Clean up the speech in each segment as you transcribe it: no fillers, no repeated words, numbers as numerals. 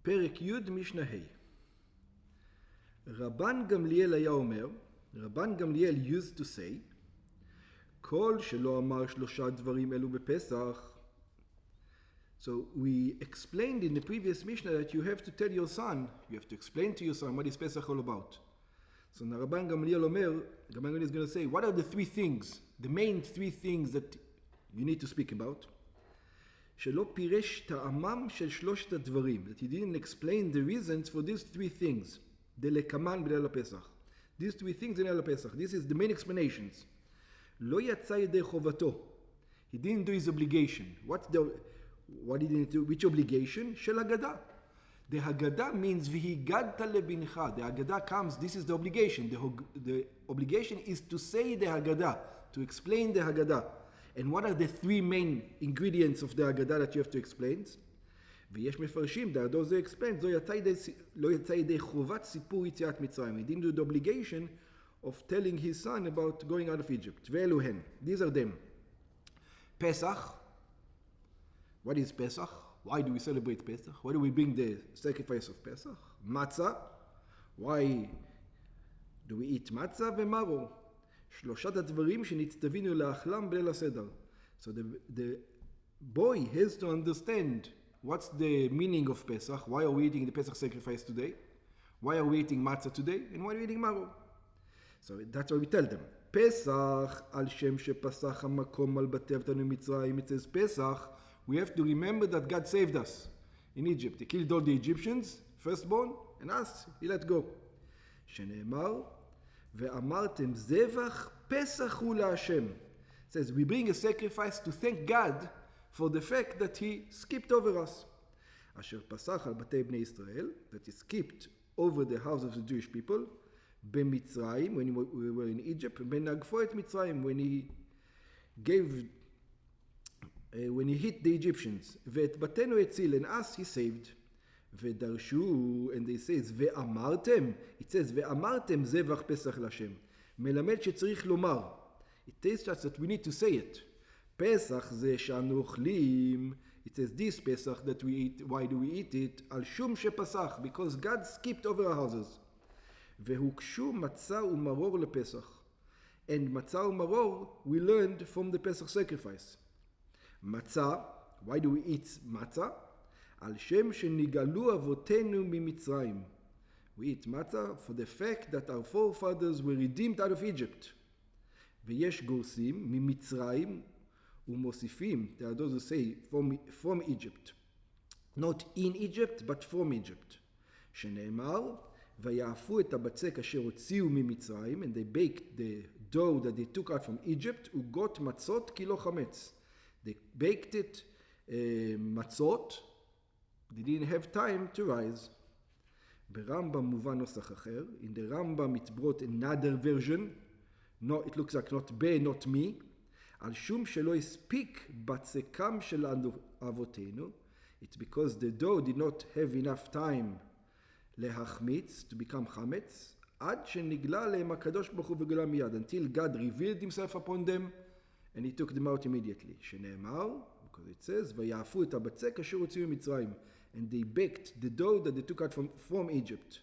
פרק י' משנה ה'. רבן גמליאל היה אומר, רבן גמליאל used to say, כל שלא אמר שלושה דברים אלו בפסח. So we explained in the previous Mishnah that you have to tell your son, you have to explain to your son what is Pesach all about. So now Rabban Gamliel Omer, Rabban Gamliel is going to say, what are the three things, the main three things that you need to speak about? שלא פירש טעמם של שלושת הדברים, that he didn't explain the reasons for these three things. דלקמן בליל הפסח. These three things in ליל הפסח. This is the main explanations. לא יצא ידי חובתו. He didn't do his obligation. What did he do? Which obligation? של הגדה. The Haggadah means v'higadta lebincha. The Haggadah comes, this is the obligation. The obligation is to say the Haggadah, to explain the Haggadah. And what are the three main ingredients of the Haggadah that you have to explain? ויש מפרשים, דעתו זה explains, לא יצא ידי חובת סיפור יציאת מצרים. He didn't do the obligation of telling his son about going out of Egypt. ואלו הן. These are them. Pesach. What is Pesach? Why do we celebrate Pesach? Why do we bring the sacrifice of Pesach? Matzah. Why do we eat matzah ומרור? שלושת הדברים שנצטווינו לאכלם בליל הסדר. So the boy has to understand what's the meaning of Pesach. Why are we eating the Pesach sacrifice today? Why are we eating matzah today? And why are we eating maror? So that's what we tell them. Pesach, על שם שפסח המקום על בתי אבותינו ממצרים. It says Pesach. We have to remember that God saved us in Egypt. He killed all the Egyptians, firstborn, and us, he let go. שנאמר, ואמרתם זבח פסח הוא להשם. It says, we bring a sacrifice to thank God for the fact that he skipped over us. אשר פסח על בתי בני ישראל, that he skipped over the house of the Jewish people, במצרים, when we were in Egypt, בנגפו את מצרים, when he hit the Egyptians, ואת בתינו הציל, and us he saved. ודרשו, and they says, ואמרתם, it says, ואמרתם זבח פסח להשם. מלמד שצריך לומר. It tells us that we need to say it. פסח זה שאנו אוכלים. It says, this Pesach that we eat, why do we eat it? על שום שפסח, because God skipped over our houses. והוקשו מצה ומרור לפסח. And מצה ומרור we learned from the Pesach sacrifice. מצה, why do we eat מצה? על שם שניגלו אבותינו ממצרים. We eat מצה for the fact that our forefathers were redeemed out of Egypt. ויש גורסים ממצרים ומוסיפים, there are those who say from Egypt. Not in Egypt, but from Egypt. שנאמר, ויעפו את הבצק אשר הוציאו ממצרים, and they baked the dough that they took out from Egypt, עוגות מצות כי לא חמץ. They baked it, matzot. They didn't have time to rise. ברמב"ם מובן נוסח אחר. In the Rambam it brought another version. No, it looks like not be, not me. על שום שלא הספיק בצקם של אבותינו. It's because the dough did not have enough time להחמיץ, to become חמץ, עד שנגלה להם הקדוש ברוך הוא וגלה מיד. Until God revealed himself upon them, and he took them out immediately. שנאמר, because it says, ויעפו את הבצק אשר הוציאו ממצרים. And they baked the dough that they took out from Egypt.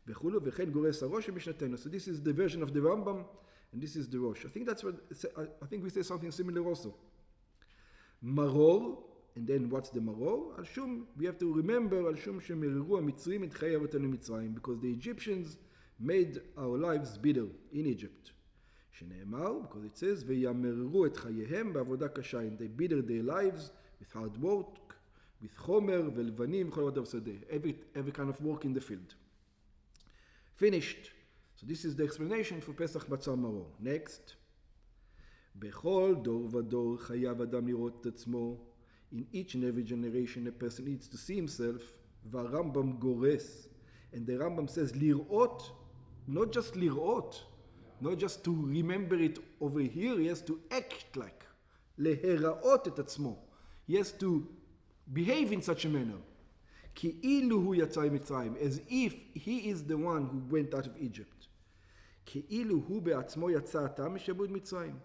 וכולו, וכן גורס הראש במשנתנו. So this is the version of the Rambam, and this is the Rosh. I think we say something similar also. Maror, and then what's the maror? על שום, we have to remember, על שום שמררו המצרים את חיי אבותינו מצרים, because the Egyptians made our lives bitter in Egypt. שנאמר, because it says, וימררו את חייהם בעבודה קשה, and they bitter their lives with hard work, with חומר ולבנים, כל עבודה בשדה, every kind of work in the field. Finished. So this is the explanation for Pesach Matza Maror. Next. בכל דור ודור חייב אדם לראות את עצמו. In each and every generation a person needs to see himself. והרמב"ם גורס. And the Rambam says, לראות, not just לראות, not just to remember it over here, he has to act like. להיראות את עצמו. He has to behave in such a manner. כאילו הוא יצא ממצרים, as if he is the one who went out of Egypt. כאילו הוא בעצמו יצא עתה משעבוד מצרים.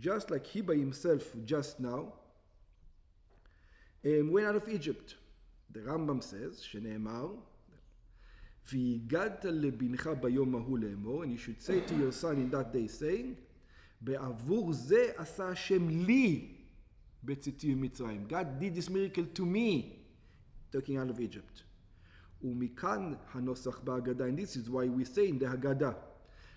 Just like he by himself just now went out of Egypt. The Rambam says, שנאמר, והגדת לבנך ביום ההוא לאמור, and you should say to your son in that day, saying, בעבור זה עשה השם לי בצאתי ממצרים. God did this miracle to me, taking out of Egypt. ומכאן הנוסח בהגדה, and this is why we say in the הגדה,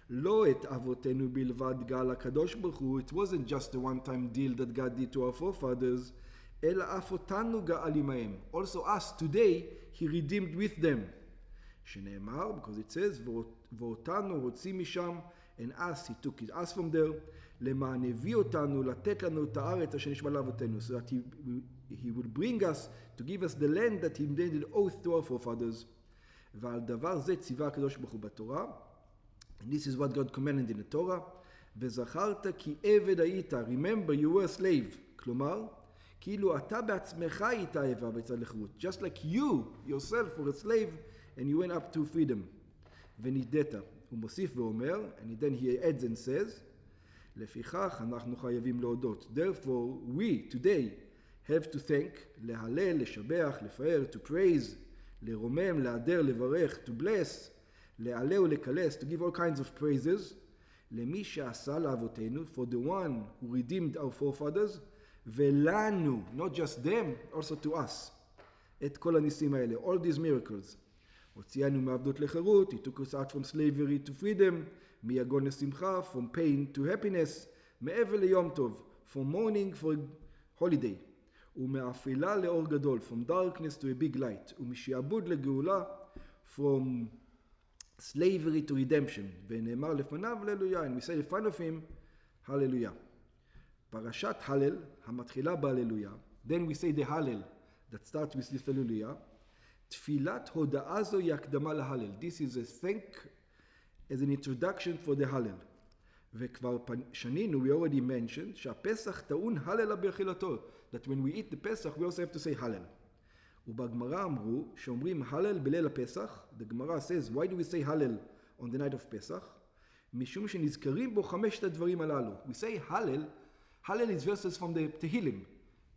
לא את אבותינו בלבד גאל הקדוש ברוך הוא, it wasn't just a one-time deal that God did to our forefathers, אלא אף אותנו גאל עמהם. Also us, today, he redeemed with them. שנאמר, because it says, ואותנו הוציא משם, and us, he took us from there, למען הביא אותנו, לתת לנו את הארץ אשר נשבע לאבותינו, so that he would bring us to give us the land that he made an oath to our forefathers. ועל דבר זה ציווה הקדוש ברוך הוא בתורה, and this is what God commanded in the Torah, וזכרת כי עבד היית, remember you were a slave, כלומר, כאילו אתה בעצמך היית עבד בצד לחירות, just like you yourself were a slave and you went up to freedom. ונידית, הוא מוסיף ואומר, and then he adds and says, לפיכך אנחנו חייבים להודות. Therefore we today have to thank, להלל, לשבח, לפאר, to praise, לרומם, להדר, לברך, to bless, להעלה ולקלס, to give all kinds of praises, למי שעשה לאבותינו, for the one who redeemed our forefathers, ולנו, not just them, also to us, את כל הניסים האלה, all these miracles. הוציאנו מעבדות לחירות, he took us out from slavery to freedom, מיגון לשמחה, from pain to happiness, מעבר ליום טוב, from mourning for holiday, ומאפלה לאור גדול, from darkness to a big light, ומשעבוד לגאולה, from slavery to redemption, ונאמר לפניו הללויה, and we say in front of him, הללויה. פרשת הלל, המתחילה בהללויה, then we say the הלל, that starts with this הללויה, תפילת הודאה זו היא הקדמה להלל. This is a thank as an introduction for the הלל. וכבר שנינו, we already mentioned, שהפסח טעון הלל באכילתו. That when we eat the Pesach, we also have to say הלל. ובגמרא אמרו, שאומרים הלל בליל הפסח, the Gemara says, why do we say הלל on the night of Pesach? משום שנזכרים בו חמשת הדברים הללו. We say הלל, הלל is verses from the Tehillim.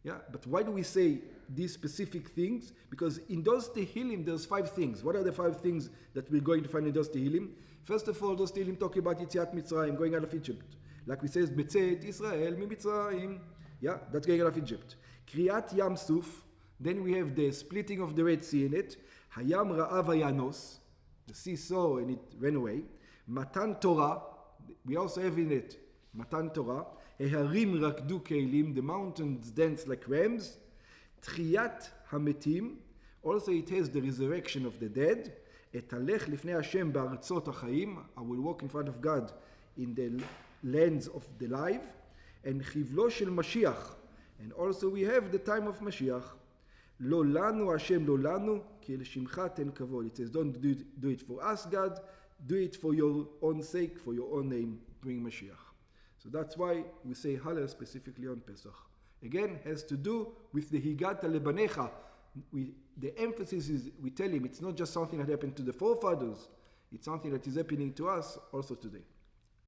Yeah, but why do we say these specific things? Because in those Tehillim, there's 5 things. What are the 5 things that we're going to find in those Tehillim? First of all, those Tehillim talk about Yetziat Mitzrayim, going out of Egypt. Like we says, Betzet Israel mi Mitzrayim. Yeah, that's going out of Egypt. Kriyat Yam Suf. Then we have the splitting of the Red Sea in it. Hayam Ra'av Hayanos. The sea saw and it ran away. Matan Torah. We also have in it Matan Torah. Eharim rakdu keilim, the mountains dance like rams. Tchiyat hametim, also it has the resurrection of the dead. Etalech lifnei Hashem ba'artzot hachaim, I will walk in front of God in the lands of the life. And chivlo shel Mashiach, and also we have the time of Mashiach. Lo lanu Hashem lo lanu, ki l'shimcha ten kavod. It says, don't do it for us, God, do it for your own sake, for your own name, bring Mashiach. So that's why we say Hallel specifically on Pesach. Again, has to do with the Higata Lebanecha. The emphasis is, we tell him, it's not just something that happened to the forefathers, it's something that is happening to us also today.